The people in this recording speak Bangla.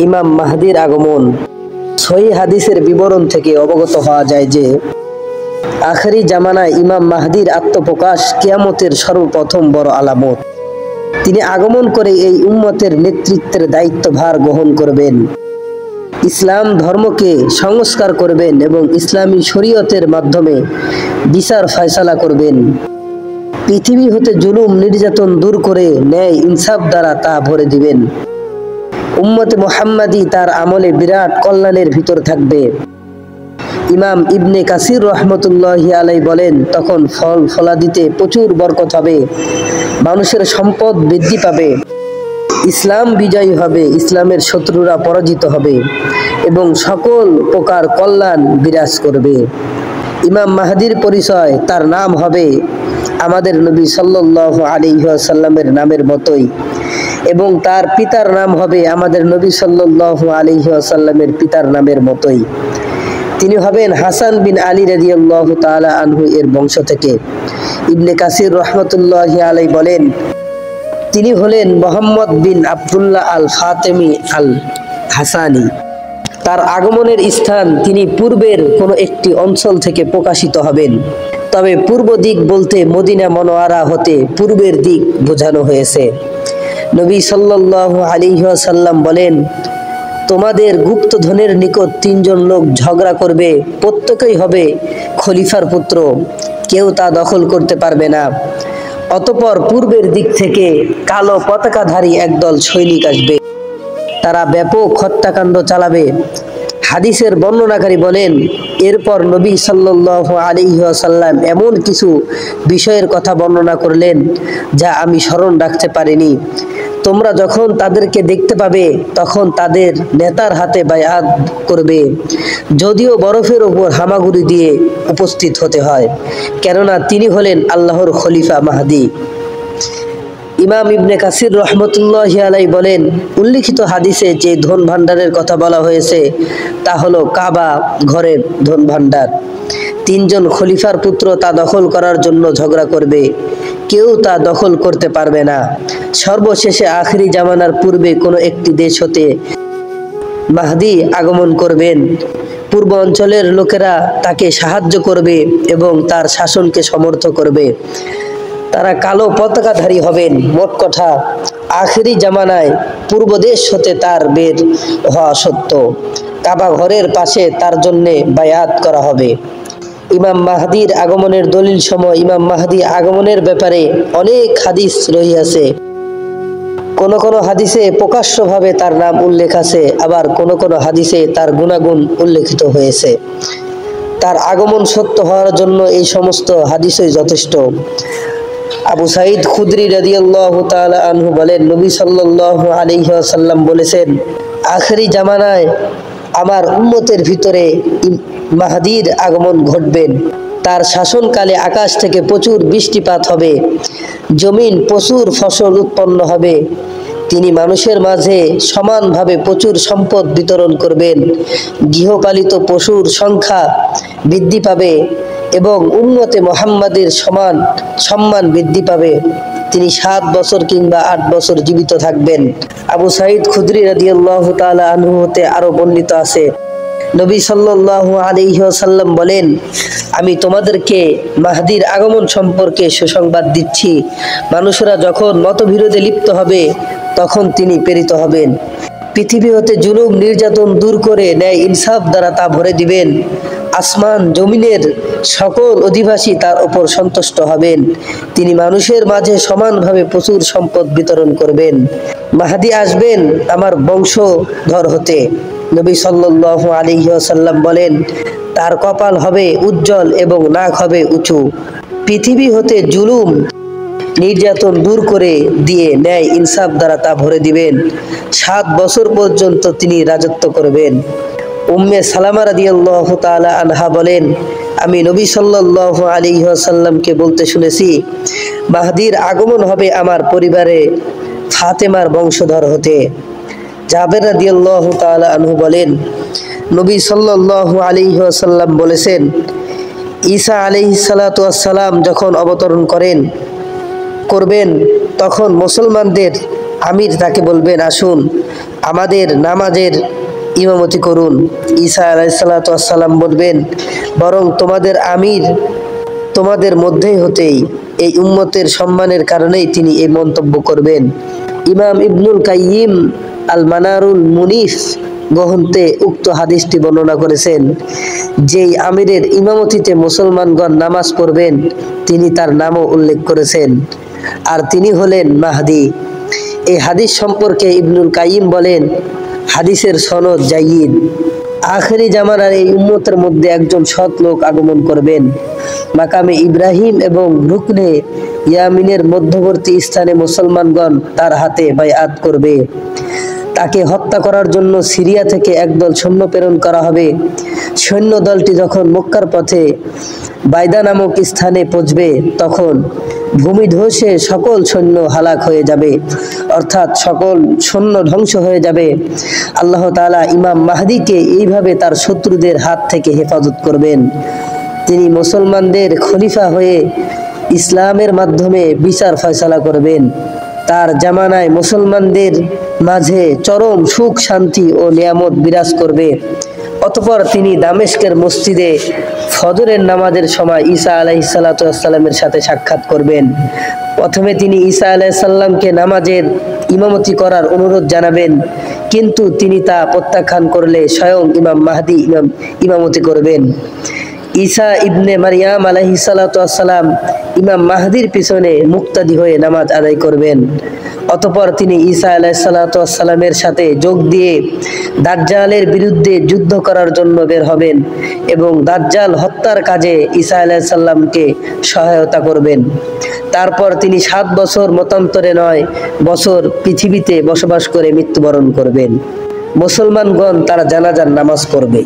ইমাম মাহদির আগমন। সহিহ হাদিসের বিবরণ থেকে অবগত হওয়া যায় যে আখেরি জামানায় ইমাম মাহদির আত্মপ্রকাশ কিয়ামতের সর্বপ্রথম বড় আলামত। তিনি আগমন করে এই উম্মতের নেতৃত্বের দায়িত্বভার গ্রহণ করবেন, ইসলাম ধর্মকে সংস্কার করবেন এবং ইসলামী শরীয়তের মাধ্যমে বিচার ফয়সালা করবেন। পৃথিবী হতে জুলুম নির্যাতন দূর করে ন্যায় ইনসাফ দ্বারা তা ভরে দিবেন। উম্মতে মুহাম্মাদি তার আমলে বিরাট কল্যাণের ভিতর থাকবে। ইমাম ইবনে কাসির রহমতুল্লাহি আলাইহি বলেন, তখন ফল ফলাদিতে প্রচুর বরকত হবে, মানুষের সম্পদ বৃদ্ধি পাবে, ইসলাম বিজয়ী হবে, ইসলামের শত্রুরা পরাজিত হবে এবং সকল প্রকার কল্যাণ বিরাজ করবে। ইমাম মাহদির পরিচয়, তার নাম হবে আমাদের নবী সাল্লাল্লাহু আলাইহি ওয়াসাল্লামের নামের মতোই এবং তার পিতার নাম হবে আমাদের নবী সাল্লাল্লাহু আলাইহি ওয়াসাল্লামের পিতার নামের মতোই। তিনি হবেন হাসান বিন আলী রাদিয়াল্লাহু তাআলা আনহু এর বংশ থেকে। ইবনে কাসির রহমতুল্লাহি আলাইহি বলেন, তিনি হলেন মুহাম্মদ বিন আব্দুল্লাহ আল ফাতেমি আল হাসানি। তার আগমনের স্থান, তিনি পূর্বের কোনো একটি অঞ্চল থেকে প্রকাশিত হবেন। তবে পূর্ব দিক বলতে মদিনা মনোয়ারা হতে পূর্বের দিক বোঝানো হয়েছে। নবী সাল্লাল্লাহু আলাইহি ওয়াসাল্লাম বলেন, তোমাদের গুপ্তধনের নিকট তিনজন লোক ঝগড়া করবে, প্রত্যেকেই হবে খলিফার পুত্র, কেউ তা দখল করতে পারবে না। অতঃপর পূর্বের দিক থেকে কালো পতাকাধারী একদল সৈনিক আসবে, তারা ব্যাপক হত্যাকাণ্ড চালাবে। হাদিসের বর্ণনাকারী বলেন, এরপর নবী সাল্লাল্লাহু আলাইহি ওয়াসাল্লাম এমন কিছু বিষয়ের কথা বর্ণনা করলেন যা আমি স্মরণ রাখতে পারিনি। তোমরা যখন তাদেরকে দেখতে পাবে তখন তাদের নেতার হাতে বায়াত করবে, যদিও বরফের ওপর হামাগুড়ি দিয়ে উপস্থিত হতে হয়, কেননা তিনি হলেন আল্লাহর খলিফা মাহদি। ইমাম ইবনে কাসির রহমতুল্লাহি আলাইহি বলেন, উল্লিখিত হাদিসে যে ধন ভাণ্ডারের কথা বলা হয়েছে তা হলো কাবা ঘরের ধন ভাণ্ডার। তিনজন খলিফার পুত্র তা দখল করার জন্য ঝগড়া করবে, কেউ তা দখল করতে পারবে না। সর্বশেষে আখেরি জামানার পূর্বে কোনো একটি দেশ হতে মাহদি আগমন করবেন। পূর্ব অঞ্চলের লোকেরা তাকে সাহায্য করবে এবং তার শাসনকে সমর্থন করবে। তারা কালো পতাকাধারী হবেন। মোট কথা, আখেরি জামানায় পূর্ব দেশ হতে তার বের হওয়া সত্য কাবা ঘরের পাশে তার জন্যে বায়াত করা হবে। ইমাম মাহদির আগমনের দলিল সময় ইমাম মাহদি আগমনের ব্যাপারে অনেক হাদিস রহিয়াছে। কোন কোন হাদিসে প্রকাশ্যভাবে তার নাম উল্লেখ আছে, আবার কোন কোন হাদিসে তার গুণাগুণ উল্লেখিত হয়েছে। তার আগমন সত্য হওয়ার জন্য এই সমস্ত হাদিসই যথেষ্ট। আবু সাঈদ খুদরি রাদিয়াল্লাহু তাআলা আনহু বলেন, নবী সাল্লাল্লাহু আলাইহি ওয়াসাল্লাম বলেছেন, আখেরি জামানায় আমার উম্মতের ভিতরে মাহদির আগমন ঘটবেন। তার শাসনকালে আকাশ থেকে প্রচুর বৃষ্টিপাত হবে, জমিন প্রচুর ফসল উৎপন্ন হবে। তিনি মানুষের মাঝে সমানভাবে প্রচুর সম্পদ বিতরণ করবেন, গৃহপালিত পশুর সংখ্যা বৃদ্ধি পাবে এবং উম্মতে মুহাম্মাদের সম্মান বৃদ্ধি পাবে। তিনি 7 বছর কিংবা 8 বছর জীবিত থাকবেন। আবু সাঈদ খুদরি রাদিয়াল্লাহু তাআলা আনহু হতে আরো বর্ণিত আছে, নবী সাল্লাল্লাহু আলাইহি ওয়াসাল্লাম বলেন, আমি তোমাদেরকে মাহদির আগমন সম্পর্কে সুসংবাদ দিচ্ছি। মানুষরা যখন মতবিরোধে লিপ্ত হবে তখন তিনি প্রেরিত হবেন। পৃথিবী হতে জুলুম নির্যাতন দূর করে ন্যায় ইনসাফ দ্বারা তা ভরে দিবেন। আসমান জমিনের সকল অধিবাসী তার উপর সন্তুষ্ট হবেন। তিনি মানুষের মাঝে সমানভাবে প্রচুর সম্পদ বিতরণ করবেন। মাহদি আসবেন আমার বংশধর হতে। নবী সাল্লাল্লাহু আলাইহি ওয়াসাল্লাম বলেন, তার কপাল হবে উজ্জ্বল এবং নাক হবে উঁচু। পৃথিবী হতে জুলুম নির্যাতন দূর করে দিয়ে ন্যায় ইনসাফ দ্বারা তা ভরে দিবেন। 7 বছর পর্যন্ত তিনি রাজত্ব করবেন। উম্মে সালামা রাদিয়াল্লাহু তাআলা আনহা বলেন, আমি নবী সাল্লাল্লাহু আলাইহি ওয়াসাল্লামকে বলতে শুনেছি, মাহদির আগমন হবে আমার পরিবারে ফাতেমার বংশধর হতে। জাবের রাদিয়াল্লাহু তাআলা আনহু বলেন, নবী সাল্লাল্লাহু আলাইহি ওয়াসাল্লাম বলেছেন, ঈসা আলাইহিস সালাতু ওয়াস সালাম যখন অবতরণ করবেন তখন মুসলমানদের আমির তাকে বলবেন, আসুন আমাদের নামাজের ইমামতি করুন। ঈসা আলাইহিস সালাতু ওয়াস সালাম বলবেন, বরং তোমাদের আমির তোমাদের মধ্যেই হতেই এই উম্মতের সম্মানের কারণেই তিনি এই মন্তব্য করবেন। ইমাম ইবনুল কাইয়িম আল মানারুল মুনিফ গ্রন্থে উক্ত হাদিসটি বর্ণনা করেছেন। যেই আমিরের ইমামতিতে মুসলমানগণ নামাজ পড়বেন তিনি তার নামও উল্লেখ করেছেন, আর তিনি হলেন মাহদি। এই হাদিস সম্পর্কে ইবনুল কাইয়িম বলেন, হাদিসের সনদ জাইয়িদ। আখেরি জামানার এই উম্মতের মধ্যে একজন সৎ লোক আগমন করবেন। মাকামে ইব্রাহিম এবং রুকনে ইয়ামিনের মধ্যবর্তী স্থানে মুসলমানগণ তার হাতে বায়আত করবে। তাকে হত্যা করার জন্য সিরিয়া থেকে একদল সৈন্য প্রেরণ করা হবে। সৈন্য দলটি যখন মক্কার পথে বাইদা নামক স্থানে পৌঁছবে তখন ভূমিধসে সকল সৈন্য হালাক হয়ে যাবে, অর্থাৎ সকল সৈন্য ধ্বংস হয়ে যাবে। আল্লাহ তাআলা ইমাম মাহদিকে এইভাবে তার শত্রুদের হাত থেকে হেফাজত করবেন। তিনি মুসলমানদের খলিফা হয়ে ইসলামের মাধ্যমে বিচার ফয়সালা করবেন। তার জামানায় মুসলমানদের মাঝে চরম সুখ শান্তি ও নিয়ামত বিরাজ করবে। অতঃপর তিনি দামেস্কের মসজিদে ফজরের নামাজের সময় ঈসা আলাইহিস সালাতু ওয়াস সালামের সাথে সাক্ষাৎ করবেন। প্রথমে তিনি ঈসা আলাইহিস সালামকে নামাজের ইমামতি করার অনুরোধ জানাবেন, কিন্তু তিনি তা প্রত্যাখ্যান করলে স্বয়ং ইমাম মাহদি ইমামতি করবেন। ঈসা ইবনে মারিয়াম আলাইহিস সালাতু ওয়াস সালাম ইমাম মাহদির পিছনে মুক্তাদি হয়ে নামাজ আদায় করবেন। অতঃপর তিনি ঈসা আলাইহিস সালাতু ওয়াস সালামের সাথে যোগ দিয়ে দাজ্জালের বিরুদ্ধে যুদ্ধ করার জন্য বের হবেন এবং দাজ্জাল হত্যার কাজে ঈসা আলাইহিস সালামকে সহায়তা করবেন। তারপর তিনি 7 বছর মতান্তরে 9 বছর পৃথিবীতে বসবাস করে মৃত্যুবরণ করবেন। মুসলমানগণ তার জানাজার নামাজ পড়বে।